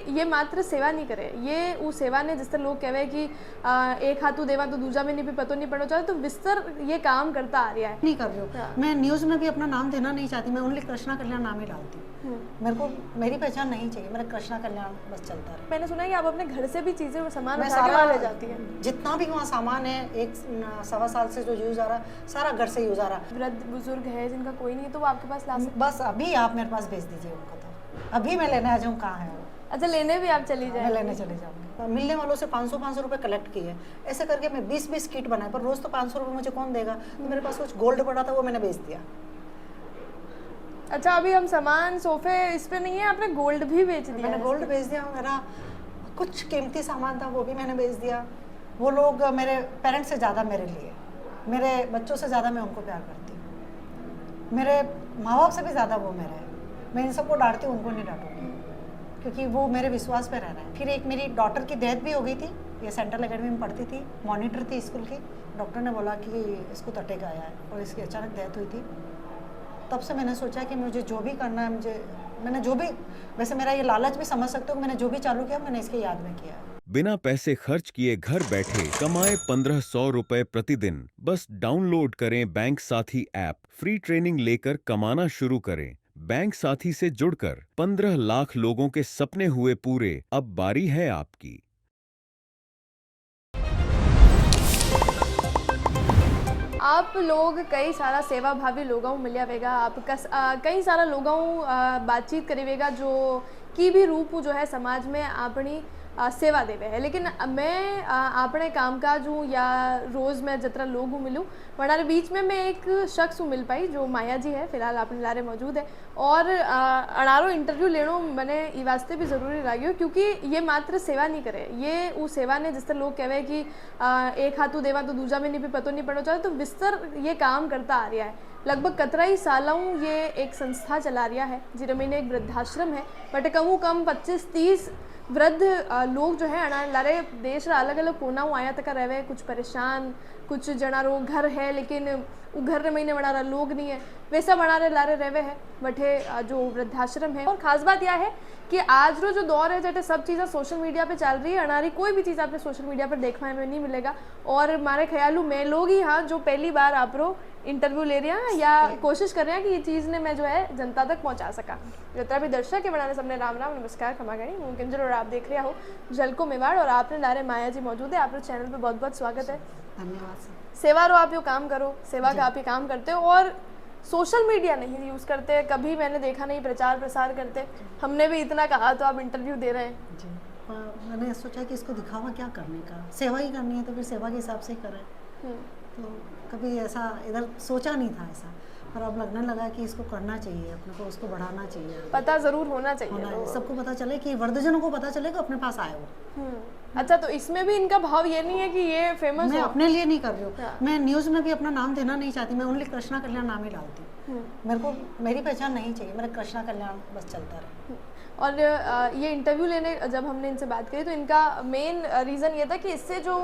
ये मात्र सेवा नहीं करे, ये वो सेवा ने जिस तरह लोग कहवे कि एक हाथू देवा तो दूजा में नहीं भी पतो नहीं पड़ो चाहे, तो विस्तर ये काम करता आ रहा है। नहीं कर रही हूँ मैं न्यूज़ में भी अपना नाम देना नहीं चाहती, मैं ओनली कृष्णा कल्याण नाम ही डालती हूँ। मेरे को मेरी पहचान नहीं चाहिए, मेरा कृष्णा कल्याण बस चलता रहे। मैंने सुना है कि आप अपने घर से भी चीजें सामान मैं उठा के सारा वहाँ ले जाती हैं। जितना भी वहाँ सामान है, एक सवा साल से जो यूज़ आ रहा सारा घर से यूज़ आ रहा। वृद्ध बुजुर्ग है जिनका कोई नहीं है तो वो आपके पास ला सकते। बस अभी आप मेरे पास भेज दीजिए उनको, तो अभी मैं लेने आ जाऊँ। कहाँ है वो? अच्छा, लेने भी आप चली जाए? मैं लेने चले जाऊँगी। मिलने वालों से 500 रुपए कलेक्ट किए, ऐसे करके मैं 20 किट बनाए, पर रोज़ तो 500 रुपये मुझे कौन देगा। तो मेरे पास कुछ गोल्ड पड़ा था, वो मैंने बेच दिया। अच्छा, अभी हम सामान सोफे इस पे नहीं है, आपने गोल्ड भी बेच दिया? मैंने गोल्ड बेच दिया, मेरा कुछ कीमती सामान था वो भी मैंने बेच दिया। वो लोग मेरे पेरेंट्स से ज़्यादा मेरे लिए, मेरे बच्चों से ज़्यादा मैं उनको प्यार करती हूँ, मेरे माँ बाप से भी ज़्यादा वो मेरे हैं। मैं इन सबको डांटती हूँ, उनको नहीं डांटूंगी, क्योंकि वो मेरे विश्वास पे रह रहे हैं। फिर एक मेरी डॉटर की डेथ भी हो गई थी, ये सेंट्रल एकेडमी में पढ़ती थी, मॉनिटर थी स्कूल की। डॉक्टर ने बोला कि इसको तटेगा आया है और इसकी अचानक डेथ हुई थी। तब से मैंने सोचा कि मुझे जो भी करना है, मैंने जो भी, वैसे मेरा ये लालच भी समझ सकते हो कि मैंने जो भी चालू किया मैंने इसके याद में किया है। बिना पैसे खर्च किए घर बैठे कमाए 1500 रुपए प्रतिदिन। बस डाउनलोड करें बैंक साथी ऐप, फ्री ट्रेनिंग लेकर कमाना शुरू करें। बैंक साथी से जुड़कर 15 लाख लोगों के सपने हुए पूरे। अब बारी है आपकी। आप लोग कई सारा सेवा भावी लोगों मिलिया वेगा, आप कई सारा लोगों बातचीत करेगा जो की भी रूप जो है समाज में अपनी सेवा देवे है। लेकिन मैं अपने कामकाज हूँ या रोज़ मैं जितना लोग हूँ मिलूँ, हमारे बीच में मैं एक शख्स हूँ मिल पाई जो माया जी है, फिलहाल अपने लारे मौजूद है। और अनारो इंटरव्यू लेना मैंने ये वास्ते भी ज़रूरी लगे क्योंकि ये मात्र सेवा नहीं करे, ये वो सेवा ने जिस तरह लोग कहवे कि एक हाथू देवा तो दूजा में नहीं भी पतो नहीं पड़ो चाहे, तो विस्तर ये काम करता आ रहा है। लगभग 17 सालों ये एक संस्था चला रहा है जिसमें मैंने एक वृद्धाश्रम है, बट कम कम 25-30 वृद्ध लोग जो है लारे देश रा अलग अलग कोना आया तक रहे, कुछ परेशान, कुछ जना रो घर है लेकिन वो घर महीने बना रहा लोग नहीं है, वैसा बना रहे लारे रहे है बटे जो वृद्धाश्रम है। और खास बात यह है कि आज रो जो दौर है जटे सब चीज़ें सोशल मीडिया पे चल रही है, अनारी कोई भी चीज़ आपने सोशल मीडिया पर देखने में नहीं मिलेगा। और हमारे ख्यालू मैं लोग ही हाँ जो पहली बार आप रो इंटरव्यू ले रहे हैं या कोशिश कर रहे हैं कि ये चीज़ ने मैं जो है जनता तक पहुंचा सका। जितना भी दर्शक है बनाने सबने राम राम नमस्कार खमा गणी मुमकिन और आप देख रहे हो झलको मेवाड़ और आपने लारे माया जी मौजूद है। आप लोग चैनल पे बहुत बहुत स्वागत है, धन्यवाद। सेवा रो आप यो काम करो, सेवा का आप ये काम करते हो और सोशल मीडिया नहीं यूज़ करते, कभी मैंने देखा नहीं प्रचार प्रसार करते। हमने भी इतना कहा तो आप इंटरव्यू दे रहे हैं जी। मैंने सोचा कि इसको दिखावा क्या करने का, सेवा ही करनी है तो फिर सेवा के हिसाब से ही करें। तो कभी ऐसा इधर सोचा नहीं था ऐसा, पर अब लगने लगा कि इसको करना चाहिए, अपने को उसको बढ़ाना चाहिए, पता ज़रूर होना चाहिए, सबको पता चले कि वृद्धजनों को पता चले कि अपने पास आए वो। अच्छा, तो इसमें भी इनका भाव ये नहीं है कि ये फेमस मैं हो? अपने लिए नहीं कर रही हूँ, मैं न्यूज़ में भी अपना नाम देना नहीं चाहती, मैं ओनली कृष्णा कल्याण नाम ही डालती हूँ। मेरे को मेरी पहचान नहीं चाहिए, मेरा कृष्णा कल्याण बस चलता रहे। और ये इंटरव्यू लेने जब हमने इनसे बात करी तो इनका मेन रीज़न ये था कि इससे जो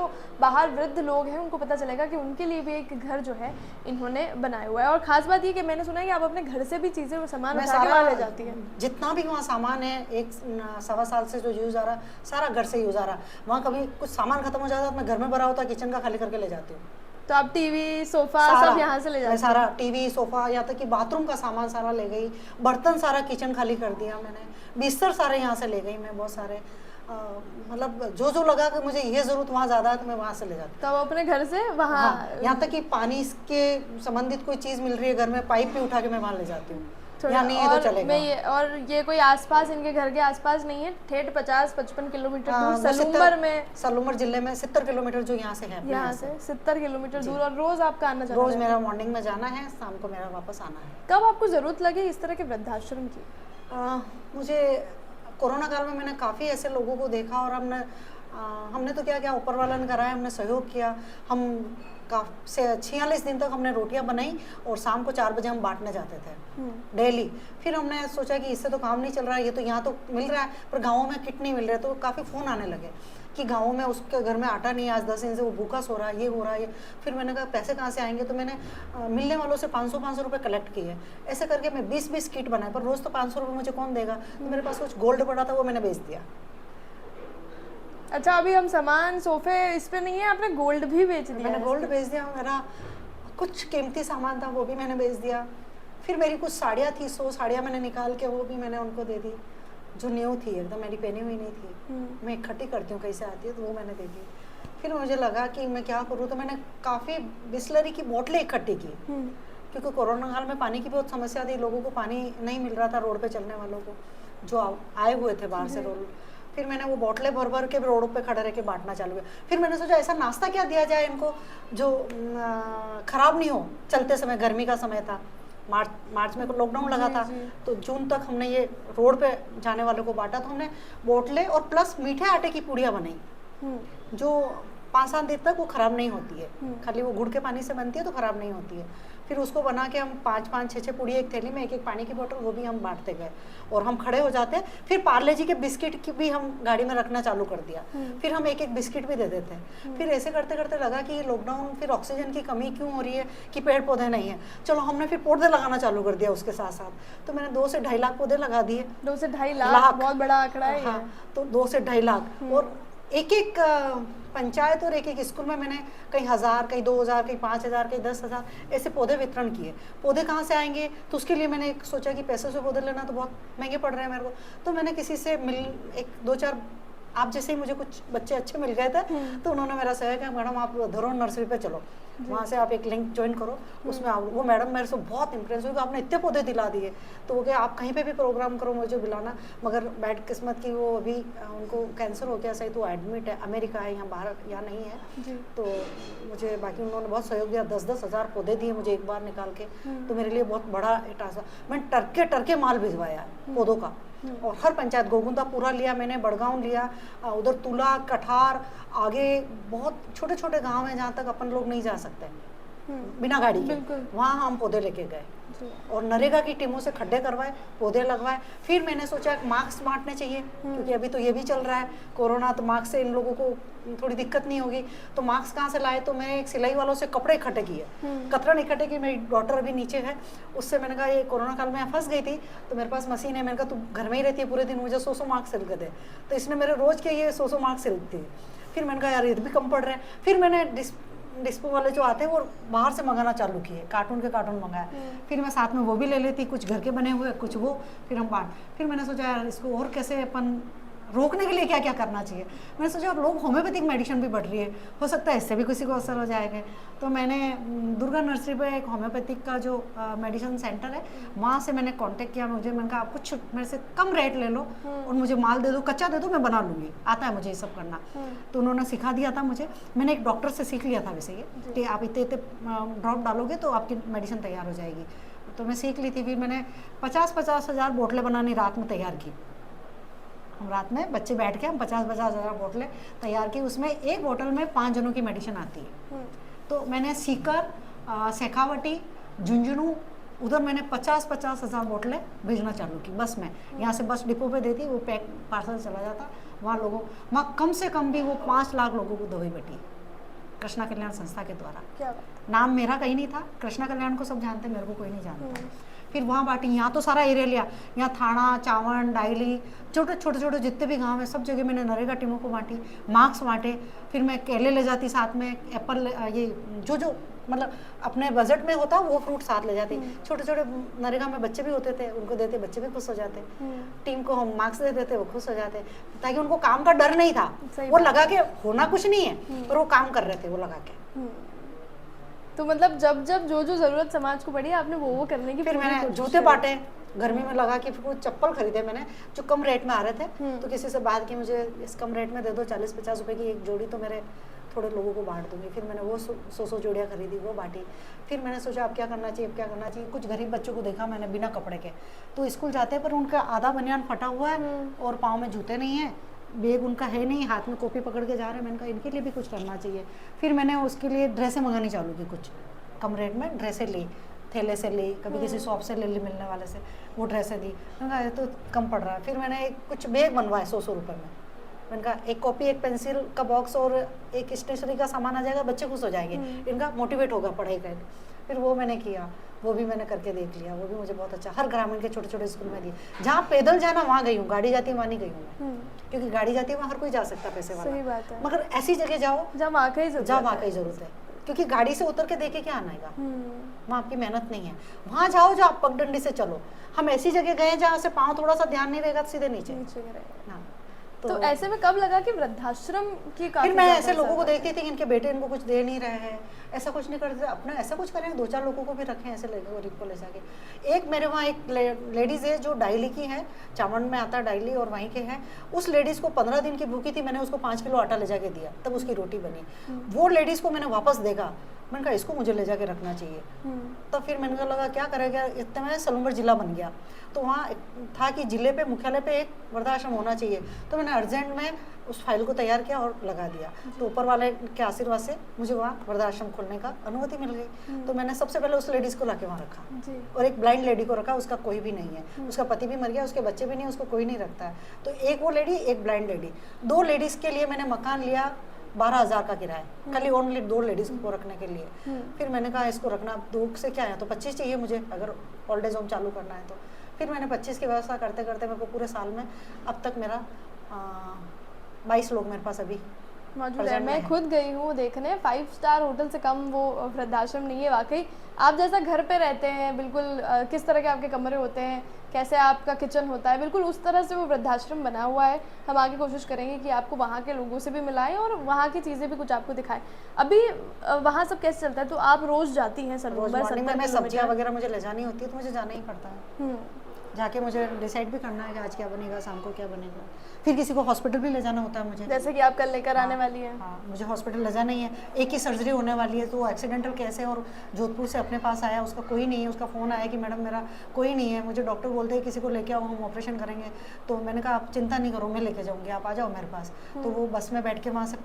बाहर वृद्ध लोग हैं उनको पता चलेगा कि उनके लिए भी एक घर जो है इन्होंने बनाया हुआ है। और ख़ास बात ये कि मैंने सुना है कि आप अपने घर से भी चीज़ें सामान उठा के वहाँ ले जाती हैं। जितना भी वहाँ सामान है, एक सवा साल से जो यूज़ आ रहा सारा घर से यूज़ आ रहा। वहाँ कभी कुछ सामान खत्म हो जाता है, मैं घर में भरा होता किचन का खाली करके ले जाती हूँ। तो आप टीवी सोफा सब यहाँ से ले जाते हैं? सारा टीवी सोफा, यहाँ तक कि बाथरूम का सामान सारा ले गई, बर्तन सारा किचन खाली कर दिया मैंने, बिस्तर सारे यहाँ से ले गई मैं, बहुत सारे मतलब जो जो लगा कि मुझे ये जरूरत वहाँ ज़्यादा है तो मैं वहाँ से ले जाती हूँ। तो आप अपने घर से वहाँ यहाँ तक कि पानी के संबंधित कोई चीज़ मिल रही है घर में, पाइप भी उठा के मैं वहाँ ले जाती हूँ। नहीं है तो चलेगा। और ये कोई आसपास इनके घर के आसपास नहीं है, ठेठ 50-55 किलोमीटर दूर सलूमर जिले में 70 किलोमीटर जो यहाँ से है, यहाँ से 70 किलोमीटर दूर। और रोज आपका आना जाना? रोज मेरा मॉर्निंग में जाना है, शाम को मेरा वापस आना है। कब आपको जरूरत लगी इस तरह के वृद्धाश्रम की? मुझे कोरोना काल में मैंने काफ़ी ऐसे लोगों को देखा और हमने तो क्या ऊपर वाला ने कराया, हमने सहयोग किया। हम 46 दिन तक हमने रोटियां बनाई और शाम को 4 बजे हम बांटने जाते थे डेली। फिर हमने सोचा कि इससे तो काम नहीं चल रहा है, ये तो यहाँ तो मिल रहा है पर गाँवों में किट नहीं मिल रहा है, तो काफ़ी फ़ोन आने लगे कि गाँव में उसके घर में आटा नहीं है, आज 10 दिन से वो भूखा सो रहा है, ये हो रहा है। फिर मैंने कहा पैसे कहाँ से आएंगे, तो मैंने मिलने वालों से 500 रुपये कलेक्ट किए। ऐसे करके मैं 20 किट बनाए, पर रोज़ तो 500 रुपये मुझे कौन देगा। तो मेरे पास कुछ गोल्ड पड़ा था, वो मैंने बेच दिया। अच्छा, अभी हम सामान सोफे इस पे नहीं है, आपने गोल्ड भी बेच दिया? मैंने गोल्ड बेच दिया, मेरा कुछ कीमती सामान था वो भी मैंने बेच दिया। फिर मेरी कुछ साड़ियाँ थी, 100 साड़ियाँ मैंने निकाल के वो भी मैंने उनको दे दी, जो न्यू थी एकदम, मेरी पहनी हुई नहीं थी। मैं इकट्ठी करती हूँ कैसे आती है, तो वो मैंने दे दी। फिर मुझे लगा कि मैं क्या करूँ, तो मैंने काफ़ी बिस्लरी की बोतलें इकट्ठी की, क्योंकि कोरोना काल में पानी की बहुत समस्या थी, लोगों को पानी नहीं मिल रहा था, रोड पे चलने वालों को जो आए हुए थे बाहर से रोड। फिर मैंने वो बोतलें भर भर के रोड पे खड़े रह के बांटना चालू किया। फिर मैंने सोचा ऐसा नाश्ता क्या दिया जाए इनको जो खराब नहीं हो। चलते समय, गर्मी का समय था, मार्च में लॉकडाउन लगा था, तो जून तक हमने ये रोड पे जाने वालों को बांटा। तो हमने बोतलें और प्लस मीठे आटे की पूड़ियाँ बनाई, जो 5-7 दिन तक वो ख़राब नहीं होती है, खाली वो गुड़ के पानी से बनती है तो ख़राब नहीं होती है। फिर उसको बना के हम 5-5, 6-6 पूड़ी एक थैली में, एक पानी की बोतल, वो भी हम बांटते गए और हम खड़े हो जाते। फिर पार्ले जी के बिस्किट की भी हम गाड़ी में रखना चालू कर दिया, फिर हम एक बिस्किट भी दे देते। फिर ऐसे करते करते लगा कि लॉकडाउन, फिर ऑक्सीजन की कमी क्यों हो रही है, कि पेड़ पौधे नहीं है, चलो हमने फिर पौधे लगाना चालू कर दिया उसके साथ साथ। तो मैंने 2 से 2.5 लाख पौधे लगा दिए। 2 से 2.5 लाख बहुत बड़ा आंकड़ा है। हाँ, तो 2 से 2.5 लाख। और एक पंचायत और एक स्कूल में मैंने कहीं 1000, कहीं 2000, कहीं 5000, कहीं 10,000 ऐसे पौधे वितरण किए। पौधे कहाँ से आएंगे, तो उसके लिए मैंने सोचा कि पैसे से पौधे लेना तो बहुत महंगे पड़ रहे हैं मेरे को। तो मैंने किसी से एक 2-4, आप जैसे ही मुझे कुछ बच्चे अच्छे मिल गए थे, तो उन्होंने मेरा सहाय किया, मैडम आप धरोहर नर्सरी पे चलो, वहाँ से आप एक लिंक ज्वाइन करो, उसमें आप। वो मैडम मेरे से बहुत इम्प्रेस हुई कि आपने इतने पौधे दिला दिए। तो वो क्या, आप कहीं पे भी प्रोग्राम करो मुझे बुलाना। मगर बैड किस्मत की वो अभी उनको कैंसर हो गया सही, तो एडमिट है, अमेरिका है, यहाँ बाहर यहाँ नहीं है। तो मुझे बाकी उन्होंने बहुत सहयोग दिया, 10-10 हज़ार पौधे दिए मुझे एक बार निकाल के। तो मेरे लिए बहुत बड़ा टास्क। मैंने टरके माल भिजवाया पौधों का, और हर पंचायत, गोगुंदा पूरा लिया मैंने, बड़गांव लिया, उधर तुला, कठार, आगे बहुत छोटे छोटे गांव हैं जहाँ तक अपन लोग नहीं जा सकते बिना गाड़ी के, वहाँ हम पौधे लेके गए। और नरेगा की टीमों से खड्डे करवाए, पौधे लगवाए। फिर मैंने सोचा मास्क बांटने चाहिए, क्योंकि अभी तो ये भी चल रहा है कोरोना, तो मास्क से इन लोगों को थोड़ी दिक्कत नहीं होगी। तो मास्क कहाँ से लाए, तो मैंने एक सिलाई वालों से कपड़े इकट्ठे किए, कतरन इकट्ठे की। मेरी डॉटर अभी नीचे है, उससे मैंने कहा ये कोरोना काल में फंस गई थी, तो मेरे पास मशीन है, मैंने कहा तू घर में ही रहती है पूरे दिन, मुझे 100 मास्क सिल के दे। तो इसने मेरे रोज के ये 100 मास्क सिलती है। फिर मैंने कहा यार ये भी कम पड़ रहे हैं। फिर मैंने डिस्पो वाले जो आते हैं वो बाहर से मंगाना चालू किए, कार्टून के कार्टून मंगाए। फिर मैं साथ में वो भी ले लेती, कुछ घर के बने हुए, कुछ वो, फिर हम बांट। फिर मैंने सोचा यार इसको और कैसे अपन रोकने के लिए क्या क्या करना चाहिए। मैंने सोचा लोग होम्योपैथिक मेडिसिन भी बढ़ रही है, हो सकता है इससे भी किसी को असर हो जाएगा। तो मैंने दुर्गा नर्सरी पे एक होम्योपैथिक का जो मेडिसिन सेंटर है, वहाँ से मैंने कांटेक्ट किया। मैंने कहा आप कुछ मेरे से कम रेट ले लो और मुझे माल दे दो, कच्चा दे दो, मैं बना लूँगी, आता है मुझे ये सब करना। तो उन्होंने सिखा दिया था मुझे। मैंने एक डॉक्टर से सीख लिया था वैसे ये, कि आप इतने ड्रॉप डालोगे तो आपकी मेडिसिन तैयार हो जाएगी। तो मैं सीख ली थी। फिर मैंने 50-50 हज़ार बोतलें बनानी रात में तैयार की। हम रात में बच्चे बैठ के हम 50-50 हज़ार बोतलें तैयार की। उसमें एक बोतल में 5 जनों की मेडिसिन आती है। तो मैंने सीकर, शेखावटी, झुंझुनू, उधर मैंने 50-50 हज़ार बोतलें भेजना चालू की बस में। यहाँ से बस डिपो पे देती, वो पैक पार्सल चला जाता वहाँ लोगों। वहाँ कम से कम भी वो 5 लाख लोगों को दवाई बटी, कृष्णा कल्याण संस्था के द्वारा। क्या बात। नाम मेरा कहीं नहीं था, कृष्णा कल्याण को सब जानते, मेरे को कोई नहीं जानता। फिर वहाँ बांटी। यहाँ तो सारा एरिया लिया, यहाँ थाना, चावंड, डायली, छोटे छोटे जितने भी गांव है सब जगह मैंने नरेगा टीमों को बांटी, मार्क्स बांटे। फिर मैं केले ले जाती साथ में, एप्पल, ये जो मतलब अपने बजट में होता वो फ्रूट साथ ले जाती। छोटे छोटे नरेगा में बच्चे भी होते थे, उनको देते, बच्चे भी खुश हो जाते। टीम को हम मार्क्स दे देते, वो खुश हो जाते, ताकि उनको काम का डर नहीं था। वो लगा के होना कुछ नहीं है, पर वो काम कर रहे थे वो लगा के। तो मतलब जब जो जरूरत समाज को पड़ी आपने वो करने की। फिर मैंने जूते बांटे, गर्मी में लगा के। फिर कुछ चप्पल खरीदे मैंने जो कम रेट में आ रहे थे। तो किसी से बात की, मुझे इस कम रेट में दे दो, 40-50 रुपए की एक जोड़ी, तो मेरे थोड़े लोगों को बांट दूंगी। फिर मैंने वो 100 जोड़ियाँ खरीदी, वो बांटी। फिर मैंने सोचा अब क्या करना चाहिए, अब क्या करना चाहिए। कुछ गरीब बच्चों को देखा मैंने बिना कपड़े के, तो स्कूल जाते हैं पर उनका आधा बनियान फटा हुआ है और पाँव में जूते नहीं है, बैग उनका है नहीं, हाथ में कॉपी पकड़ के जा रहे हैं। मैंने कहा इनके लिए भी कुछ करना चाहिए। फिर मैंने उसके लिए ड्रेसें मंगानी चालू की, कुछ कम रेट में ड्रेसें ली, थैले से ली, कभी किसी शॉप से ले ली, मिलने वाले से, वो ड्रेसें दी। मैंने कहा ये तो कम पड़ रहा है। फिर मैंने कुछ बैग बनवाए 100 रुपये में, मैंने कहा एक कॉपी एक पेंसिल का बॉक्स और एक स्टेशनरी का सामान आ जाएगा, बच्चे खुश हो जाएंगे, इनका मोटिवेट होगा पढ़ाई कर। फिर वो मैंने किया, वो भी मैंने करके देख लिया, वो भी मुझे बहुत अच्छा। हर ग्रामीण के छोटे छोटे स्कूल में दिए, जहाँ पैदल जाना वहाँ गई हूँ, गाड़ी जाती है वहाँ नहीं गई हूँ मैं, क्योंकि गाड़ी जाती है वहाँ हर कोई जा सकता है पैसे वाला। सही बात है। मगर ऐसी जगह जाओ जहाँ वाकई जरूरत जहाँ है। वाकई जरूरत है, क्योंकि गाड़ी से उतर के देखे क्या आएगा, वहाँ आपकी मेहनत नहीं है। वहाँ जाओ जो आप पगडंडी से चलो। हम ऐसी जगह गए जहाँ से पाँव थोड़ा सा ध्यान नहीं रहेगा, सीधे नीचे। नीचे गिरेगा। हाँ, तो ऐसे में कब लगा कि वृद्धाश्रम की काफी फिर मैं ज्यादा ऐसे लोगों को जरूरत है? देखती थी कि इनके बेटे इनको कुछ दे नहीं रहे हैं, ऐसा कुछ नहीं करते, अपना ऐसा कुछ करें, 2-4 लोगों को भी रखें ऐसे गरीब को ले जाके। एक मेरे वहाँ एक लेडीज़ है जो डायली की है, चावंड में आता है डायली और वहीं के हैं। उस लेडीज़ को 15 दिन की भूखी थी, मैंने उसको 5 किलो आटा ले जाके दिया, तब उसकी रोटी बनी। वो लेडीज़ को मैंने वापस देखा, मैंने कहा इसको मुझे ले जाके रखना चाहिए। तब फिर मैंने कहा लगा क्या करेगा, इतने में सलूमर जिला बन गया। तो वहाँ था कि जिले पे मुख्यालय पे एक वृद्धाश्रम होना चाहिए, तो मैंने अर्जेंट में उस फाइल को तैयार किया और लगा दिया। तो ऊपर वाले के आशीर्वाद से मुझे वहाँ वृद्धाश्रम खोलने का अनुमति मिल गई। तो मैंने सबसे पहले उस लेडीज़ को लाके वहाँ रखा जी। और एक ब्लाइंड लेडी को रखा, उसका कोई भी नहीं है, उसका पति भी मर गया, उसके बच्चे भी नहीं, उसको कोई नहीं रखता है। तो एक वो लेडी, एक ब्लाइंड लेडी, 2 लेडीज़ के लिए मैंने मकान लिया, 12,000 का किराया, खाली ओनली 2 लेडीज़ को रखने के लिए। फिर मैंने कहा इसको रखना, 2 से क्या है, तो 25 चाहिए मुझे अगर ओल्ड एज होम चालू करना है तो। फिर मैंने 25 की व्यवस्था करते करते मेरे को पूरे साल में अब तक मेरा 22 लोग मेरे पास अभी मौजूद है। present में मैं है। खुद गई हूँ देखने, 5 स्टार होटल से कम वो वृद्धाश्रम नहीं है। वाकई आप जैसा घर पे रहते हैं, बिल्कुल किस तरह के आपके कमरे होते हैं, कैसे आपका किचन होता है, बिल्कुल उस तरह से वो वृद्धाश्रम बना हुआ है। हम आगे कोशिश करेंगे कि आपको वहाँ के लोगों से भी मिलाएं और वहाँ की चीज़ें भी कुछ आपको दिखाएं। अभी वहाँ सब कैसे चलता है? तो आप रोज़ जाती हैं रोज सलूमर? मॉर्निंग में 70 मैं सब्जियां किलोमीटर। वगैरह मुझे ले जानी होती है तो मुझे जाना ही पड़ता है। जाके मुझे डिसाइड भी करना है कि आज क्या बनेगा, शाम को क्या बनेगा। फिर किसी को हॉस्पिटल भी ले जाना होता है मुझे, जैसे कि आप कल लेकर आने वाली हैं। हाँ मुझे हॉस्पिटल ले जाना ही है। एक ही सर्जरी होने वाली है, तो एक्सीडेंटल केस है और जोधपुर से अपने पास आया, उसका कोई नहीं है। उसका फ़ोन आया कि मैडम मेरा कोई नहीं है, मुझे डॉक्टर बोलते हैं किसी को लेके आओ, हम ऑपरेशन करेंगे। तो मैंने कहा आप चिंता नहीं करो, मैं लेके जाऊँगी, आप आ जाओ मेरे पास। तो वो बस में बैठ के वहाँ से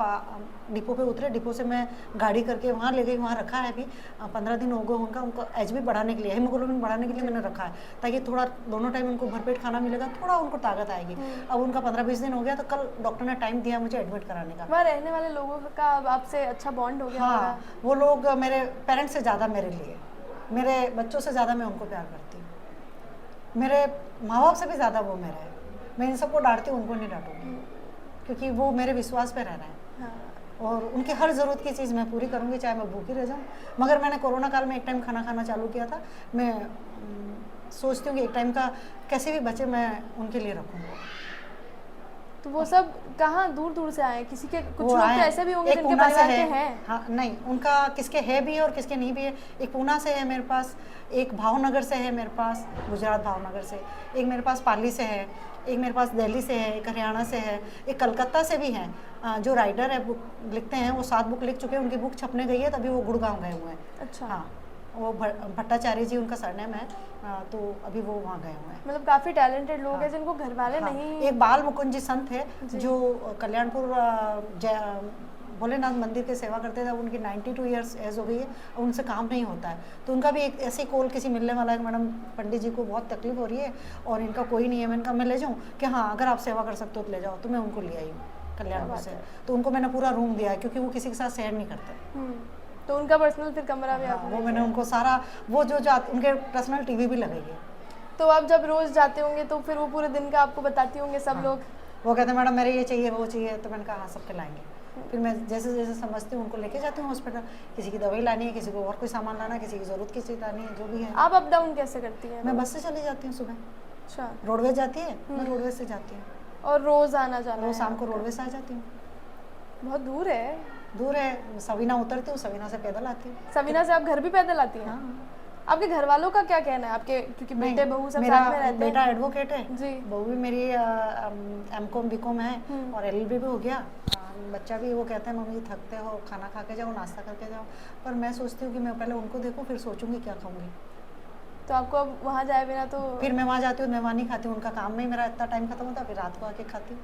डिपो पे उतरे, डिपो से मैं गाड़ी करके वहाँ ले गई। वहाँ रखा है अभी 15 दिन हो गए उनका, उनको HB बढ़ाने के लिए, हीमोग्लोबिन बढ़ाने के लिए मैंने रखा है, ताकि थोड़ा दोनों टाइम उनको भरपेट खाना मिलेगा, थोड़ा उनको ताकत आएगी। अब उनका 15-20 दिन हो गया, तो कल डॉक्टर ने टाइम दिया मुझे एडमिट कराने का। वहाँ रहने वाले लोगों का अब आपसे अच्छा बॉन्ड हो गया होगा? हाँ, वो लोग मेरे पेरेंट्स से ज़्यादा मेरे लिए, मेरे बच्चों से ज़्यादा मैं उनको प्यार करती हूँ। मेरे माँ बाप से भी ज़्यादा वो मेरे हैं। मैं इन सबको डांटती हूँ, उनको नहीं डांटूंगी, क्योंकि वो मेरे विश्वास पे रह रहे हैं। हाँ। और उनकी हर ज़रूरत की चीज़ मैं पूरी करूँगी, चाहे मैं भूखी रह जाऊँ। मगर मैंने कोरोना काल में एक टाइम खाना खाना चालू किया था। मैं सोचती हूँ कि एक टाइम का कैसे भी बचे मैं उनके लिए रखूँगा। तो वो सब कहाँ दूर दूर से आए? किसी के कुछ वो लोग आए तो ऐसे भी होंगे एक जिनके पूना से परिवार है। के हैं। हाँ नहीं, उनका किसके है भी है और किसके नहीं भी है। एक पूना से है मेरे पास, एक भावनगर से है मेरे पास, गुजरात भावनगर से, एक मेरे पास पाली से है, एक मेरे पास दिल्ली से है, एक हरियाणा से है, एक कलकत्ता से भी हैं। जो राइटर है बुक लिखते हैं, वो 7 बुक लिख चुके हैं, उनकी बुक छपने गई है, तभी वो गुड़गांव गए हुए हैं। अच्छा। हाँ, वो भट्टाचार्य जी उनका सरनेम है। तो अभी वो वहाँ गए हुए हैं। मतलब काफी टैलेंटेड लोग हैं जिनको घर वाले हाँ, नहीं। एक बाल मुकुंद जी संत है जो कल्याणपुर भोलेनाथ मंदिर की सेवा करते थे। अब उनकी 92 ईयर्स एज हो गई है, अब उनसे काम नहीं होता है। तो उनका भी एक ऐसे कॉल किसी मिलने वाला है, मैडम पंडित जी को बहुत तकलीफ हो रही है और इनका कोई नहीं है। मैंने कहा मैं ले जाऊँ कि हाँ अगर आप सेवा कर सकते हो तो ले जाओ। तो मैं उनको ले आई हूँ कल्याणपुर से। तो उनको मैंने पूरा रूम दिया है, क्योंकि वो किसी के साथ शेयर नहीं करते। तो उनका पर्सनल फिर कमरा भी आपने वो मैंने उनको सारा वो जो उनके पर्सनल टीवी भी लगाई है। तो आप जब रोज जाते होंगे तो फिर वो पूरे दिन का आपको बताती होंगे सब लोग? वो कहते हैं मैडम मेरे ये चाहिए वो चाहिए। तो मैंने कहा हाँ सबके लाएंगे। फिर मैं जैसे जैसे समझती हूँ उनको लेके जाती हूँ हॉस्पिटल। किसी की दवाई लानी है, किसी को और कोई सामान लाना है, किसी की ज़रूरत की चीज़ लानी है, जो भी है। आप अप डाउन कैसे करती हैं? मैं बस से चली जाती हूँ सुबह। अच्छा। रोडवेज जाती है, मैं रोडवेज से जाती हूँ। और रोज आना जाना? रोज शाम को रोडवेज से आ जाती हूँ। बहुत दूर है। दूर है, सवीना उतरती हूँ, सवीना से पैदल आती हूँ। सवीना से आप घर भी पैदल आती हैं? हाँ। आपके घर वालों का क्या कहना है आपके, क्योंकि बेटे बहू सब मेरा साथ में रहते हैं? बेटा एडवोकेट है जी। बहू भी मेरी MCOM BCOM है और LLB भी हो गया। बच्चा भी वो कहते हैं मम्मी थकते हो, खाना खा के जाओ, नाश्ता करके जाओ। पर मैं सोचती हूँ कि मैं पहले उनको देखूँ, फिर सोचूंगी क्या खाऊंगी। तो आपको अब वहाँ जाए बिना तो फिर मैं वहाँ जाती हूँ, मैं वहाँ नहीं खाती हूँ। उनका काम में ही मेरा इतना टाइम खत्म होता है, फिर रात को आके खाती हूँ।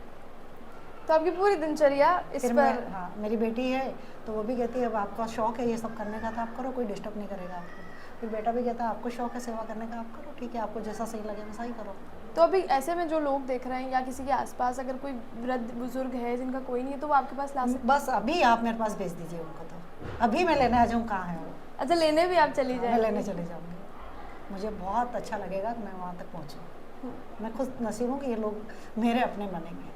तो आपकी पूरी दिनचर्या इस फिर पर? हाँ, मेरी बेटी है तो वो भी कहती है अब आपका शौक है ये सब करने का तो आप करो, कोई डिस्टर्ब नहीं करेगा आपको। फिर बेटा भी कहता है आपको शौक है सेवा करने का, आप करो, ठीक है, आपको जैसा सही लगे वैसा ही करो। तो अभी ऐसे में जो लोग देख रहे हैं या किसी के आसपास अगर कोई वृद्ध बुजुर्ग है जिनका कोई नहीं है तो वो आपके पास ला सकते बस अभी आप मेरे पास भेज दीजिए उनको, तो अभी मैं लेने आ जाऊँ, कहाँ है वो? हैं? अच्छा, लेने भी आप चली मैं जाए? लेने चले जाऊँगी। मुझे बहुत अच्छा लगेगा कि मैं वहाँ तक पहुँचूँ। मैं खुद नसीब हूँ कि ये लोग मेरे अपने बनेंगे।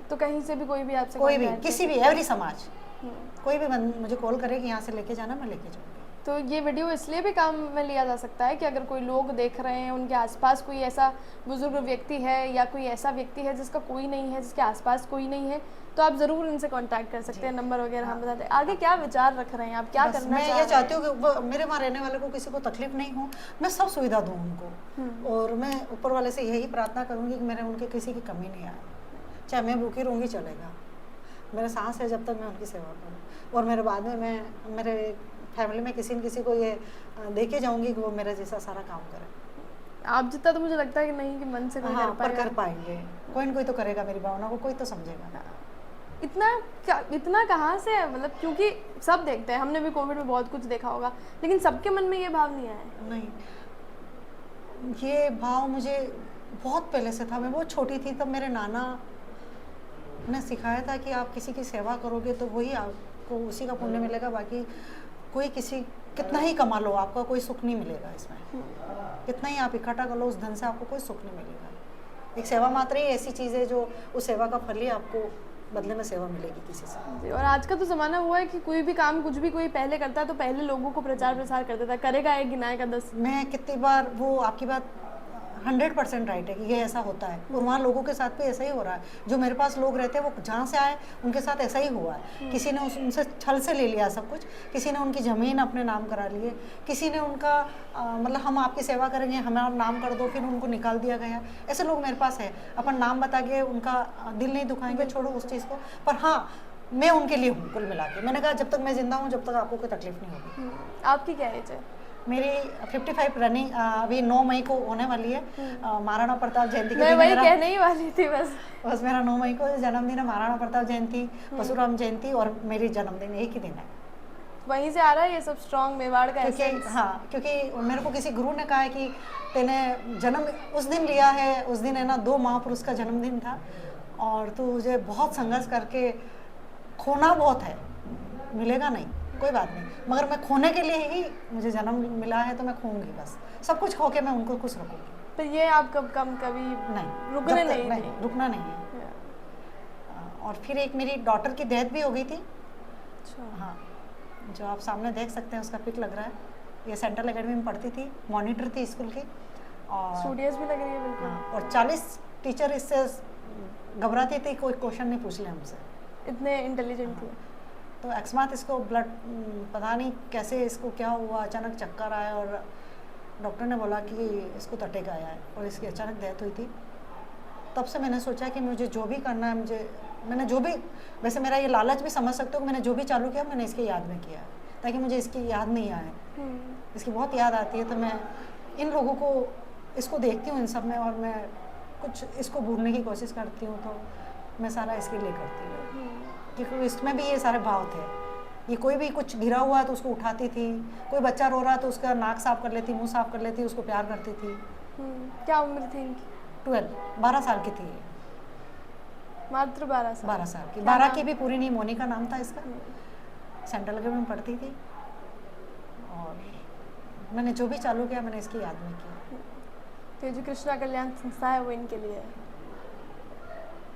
तो कहीं से भी कोई भी आपसे कोई भी, contact किसी भी, एवरी समाज, हम्म। कोई भी मुझे कॉल करे कि यहाँ से लेके जाना, मैं लेके जाऊँगी। तो ये वीडियो इसलिए भी काम में लिया जा सकता है कि अगर कोई लोग देख रहे हैं, उनके आसपास कोई ऐसा बुजुर्ग व्यक्ति है या कोई ऐसा व्यक्ति है जिसका कोई नहीं है, जिसके आसपास कोई नहीं है, तो आप ज़रूर इनसे कांटेक्ट कर सकते हैं। नंबर वगैरह हम बताते हैं। आगे क्या विचार रख रहे हैं आप, क्या बस करना मैं चाह ये रहे चाहती हैं? हूँ कि मेरे वहाँ रहने वाले को किसी को तकलीफ नहीं हो, मैं सब सुविधा दूँ उनको। और मैं ऊपर वाले से यही प्रार्थना करूँगी कि मेरे उनके किसी की कमी नहीं आए। चाहे मैं भूखी रहूँगी चलेगा, मेरे सांस है जब तक मैं उनकी सेवा करूँ। और मेरे बाद में मैं मेरे फैमिली में किसी न किसी को ये देके जाऊँगी कि वो मेरे जैसा सारा काम करे। आप जितना तो मुझे लगता है कि नहीं कि मन से कोई हाँ, कर पर पाएगा। कर पाएंगे, कोई न कोई तो करेगा, मेरी भावना को कोई तो समझेगा। इतना कहाँ से है, मतलब क्योंकि सब देखते हैं, हमने भी कोविड में बहुत कुछ देखा होगा, लेकिन सबके मन में ये भाव नहीं आया। नहीं, ये भाव मुझे बहुत पहले से था। मैं बहुत छोटी थी तब मेरे नाना ने सिखाया था कि आप किसी की सेवा करोगे तो वही आपको उसी का पुण्य मिलेगा, बाकी कोई किसी कितना ही कमा लो आपका कोई सुख नहीं मिलेगा इसमें। कितना ही आप इकट्ठा कर लो उस धन से आपको कोई सुख नहीं मिलेगा। एक सेवा मात्र ही ऐसी चीज़ है जो उस सेवा का फल ही आपको बदले में सेवा मिलेगी किसी से। जी, और आज का तो ज़माना हुआ है कि कोई भी काम कुछ भी कोई पहले करता है तो पहले लोगों को प्रचार प्रसार कर देता है, करेगा एक गिनाएगा 10। मैं कितनी बार, वो आपकी बात 100% राइट है कि ये ऐसा होता है, और वहाँ लोगों के साथ भी ऐसा ही हो रहा है। जो मेरे पास लोग रहते हैं वो जहाँ से आए उनके साथ ऐसा ही हुआ है। किसी ने उनसे छल से ले लिया सब कुछ, किसी ने उनकी ज़मीन अपने नाम करा लिए, किसी ने उनका मतलब हम आपकी सेवा करेंगे हमारा नाम कर दो, फिर उनको निकाल दिया गया। ऐसे लोग मेरे पास है, अपन नाम बता के उनका दिल नहीं दुखाएंगे, छोड़ो उस चीज़ को। पर हाँ, मैं उनके लिए हूँ कुल मिला के। मैंने कहा जब तक मैं जिंदा हूँ जब तक आपको कोई तकलीफ नहीं होगी। आपकी क्या एज है? मेरी 55 रनिंग अभी 9 मई को होने वाली है। महाराणा प्रताप जयंती के मैं दिन वही मेरा, कहने ही वाली थी बस मेरा 9 मई को जन्मदिन है। महाराणा प्रताप जयंती, परशुराम जयंती और मेरी जन्मदिन एक ही दिन है। वहीं से आ रहा है ये सब स्ट्रॉन्ग मेवाड़ का क्योंकि एसेंस। हाँ, क्योंकि मेरे को किसी गुरु ने कहा है कि तेने जन्म उस दिन लिया है, उस दिन है ना 2 महापुरुष का जन्मदिन था, और तू मुझे बहुत संघर्ष करके, खोना बहुत है, मिलेगा नहीं कोई बात नहीं, मगर मैं खोने के लिए ही मुझे जन्म मिला है, तो मैं खोऊंगी बस। सब कुछ खो के मैं उनको खुश रखूंगी। पर ये आप कभी नहीं, रुकने जब तक नहीं नहीं, थे। रुकना नहीं है। और फिर एक मेरी डॉटर की डेथ भी हो गई थी। अच्छा। हाँ, जो आप सामने देख सकते हैं उसका पिक लग रहा है। ये सेंट्रल एकेडमी में पढ़ती थी, मॉनिटर थी स्कूल की, और स्टूडियस भी लग रही है बिल्कुल। हाँ, और 40 टीचर इससे घबराती थी कोई क्वेश्चन नहीं पूछ ले हमसे, इतने इंटेलिजेंट थी। तो अकस्मात इसको ब्लड, पता नहीं कैसे इसको क्या हुआ, अचानक चक्कर आया और डॉक्टर ने बोला कि इसको तटेगा आया है, और इसकी अचानक डेथ हुई थी। तब से मैंने सोचा कि मुझे जो भी करना है, मैंने जो भी, वैसे मेरा ये लालच भी समझ सकते हो कि मैंने जो भी चालू किया मैंने इसके याद में किया है, ताकि मुझे इसकी याद नहीं आए। इसकी बहुत याद आती है, तो मैं इन लोगों को, इसको देखती हूँ इन सब में, और मैं कुछ इसको भूलने की कोशिश करती हूँ, तो मैं सारा इसके लिए करती हूँ। क्योंकि इसमें भी ये सारे भाव थे। ये कोई भी कुछ गिरा हुआ है तो उसको उठाती थी, कोई बच्चा रो रहा है तो उसका नाक साफ कर लेती, मुंह साफ कर लेती, उसको प्यार करती थी। क्या उम्र थी इनकी? 12 साल की थी। मात्र 12 साल। 12 साल की, 12 की भी पूरी नहीं, मोनिका नाम था इसका। सेंट्रल एकेडमी में पढ़ती थी, और मैंने जो भी चालू किया मैंने इसकी याद में किया। तो जो कृष्णा कल्याण संस्था है वो इनके लिए है,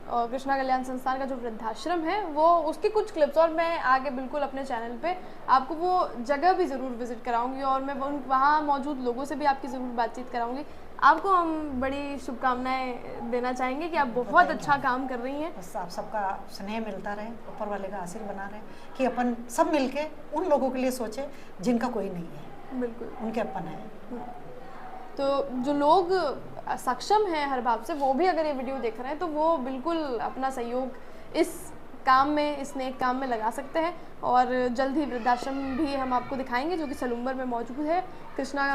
और कृष्णा कल्याण संस्थान का जो वृद्धाश्रम है वो, उसकी कुछ क्लिप्स, और मैं आगे बिल्कुल अपने चैनल पे आपको वो जगह भी ज़रूर विजिट कराऊंगी, और मैं वहाँ मौजूद लोगों से भी आपकी ज़रूर बातचीत कराऊंगी। आपको हम बड़ी शुभकामनाएं देना चाहेंगे कि आप बहुत अच्छा काम कर रही हैं। बस आप सबका स्नेह मिलता रहे, ऊपर वाले का आशीर्वाद बना रहे, कि अपन सब मिलके उन लोगों के लिए सोचे जिनका कोई नहीं है, बिल्कुल उनके अपन है। तो जो लोग सक्षम हैं हर भाव से, वो भी अगर ये वीडियो देख रहे हैं तो वो बिल्कुल अपना सहयोग इस काम में, इस नेक काम में लगा सकते हैं। और जल्द ही वृद्धाश्रम भी हम आपको दिखाएंगे जो कि सलूम्बर में मौजूद है। कृष्णा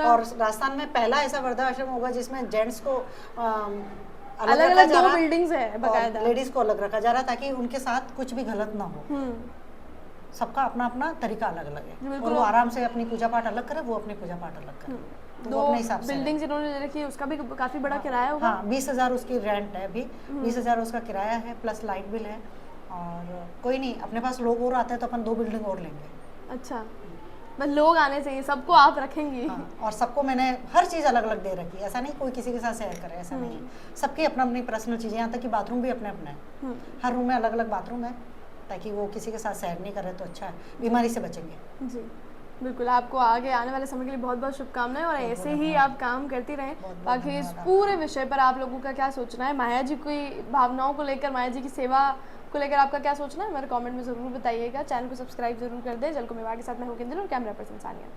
और राजस्थान में पहला ऐसा वृद्धाश्रम होगा जिसमें जेंट्स को अलग अलग 2 बिल्डिंग्स है बकायदा, लेडीज को अलग रखा जा रहा, ताकि उनके साथ कुछ भी गलत ना हो। सबका अपना अपना तरीका अलग अलग है, और वो आराम से अपनी पूजा पाठ अलग करे, वो अपनी पूजा पाठ अलग करे। तो दो वो अपने हिसाब से बिल्डिंग्स इन्होंने ले रखी है, उसका भी काफ़ी बड़ा किराया होगा। हाँ 20,000 उसकी रेंट है अभी, 20,000 उसका किराया है प्लस लाइट बिल है। और कोई नहीं, अपने पास लोग और आते हैं तो अपन 2 बिल्डिंग और लेंगे। अच्छा, बस लोग आने चाहिए, सबको आप रखेंगी। हाँ, और सबको मैंने हर चीज़ अलग अलग दे रखी है, ऐसा नहीं कोई किसी के साथ शेयर करे, ऐसा नहीं है। सबकी अपना अपनी पर्सनल चीज़ें, यहाँ तक कि बाथरूम भी अपने अपने हैं। हर रूम में अलग अलग बाथरूम है, ताकि वो किसी के साथ शेयर नहीं करे तो अच्छा है, बीमारी से बचेंगे। जी बिल्कुल, आपको आगे आने वाले समय के लिए बहुत बहुत शुभकामनाएं, और ऐसे ही आप काम करती रहें। बाकी इस पूरे विषय पर आप लोगों का क्या सोचना है, माया जी की भावनाओं को लेकर, माया जी की सेवा को लेकर आपका क्या सोचना है, हमारे कमेंट में ज़रूर बताइएगा। चैनल को सब्सक्राइब जरूर कर दें। जल को मेवा के साथ मैं हूं किंजल और कैमरा पर्सन सानिया।